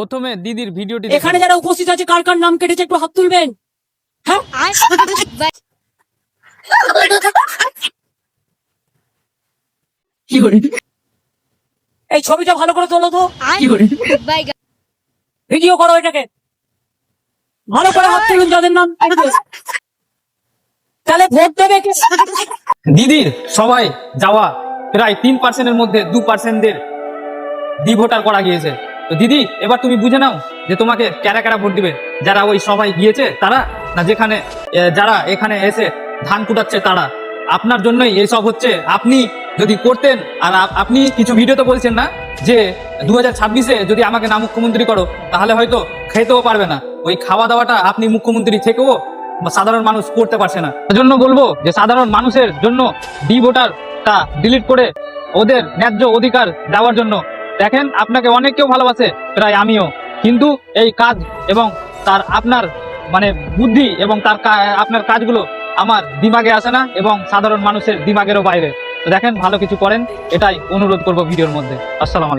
প্রথমে দিদির ভিডিওটি এখানে যারা উপস্থিত আছে কার কার নাম কেটেছে একটু হাত তুলবেন। হ্যাঁ কি করে এই ছবিটা ভালো করে তোলো তো। কি করে ভিডিও করো এটাকে ভালো করে হাত তুলুন যাদের নাম তাহলে ভোট দেবে কে? দিদির সবাই যাওয়া প্রায় 3%-এর মধ্যে 2%-দের ভোটার করা গিয়েছে। তো দিদি এবার তুমি বুঝে নাও যে তোমাকে কারা কারা ভোট দিবে, যারা ওই সবাই গিয়েছে তারা, না যেখানে যারা এখানে এসে ধান কুটাচ্ছে তারা। আপনার জন্যই এইসব হচ্ছে। আপনি যদি করতেন, আর আপনি কিছু ভিডিওতে বলছেন না যে 2026-এ যদি আমাকে না মুখ্যমন্ত্রী করো তাহলে হয়তো খেতেও পারবে না। ওই খাওয়া দাওয়াটা আপনি মুখ্যমন্ত্রী থেকেও সাধারণ মানুষ করতে পারছে না। এজন্য বলবো যে সাধারণ মানুষের জন্য ভোটারটা ডিলিট করে ওদের ন্যায্য অধিকার দেওয়ার জন্য। দেখেন আপনাকে অনেক কেউ ভালোবাসে, প্রায় আমিও, কিন্তু এই কাজ এবং তার আপনার মানে বুদ্ধি এবং তার আপনার কাজগুলো আমার দিমাগে আসে না এবং সাধারণ মানুষের দিমাগেরও বাইরে। তো দেখেন ভালো কিছু করেন, এটাই অনুরোধ করবো ভিডিওর মধ্যে। আসসালামু আলাইকুম।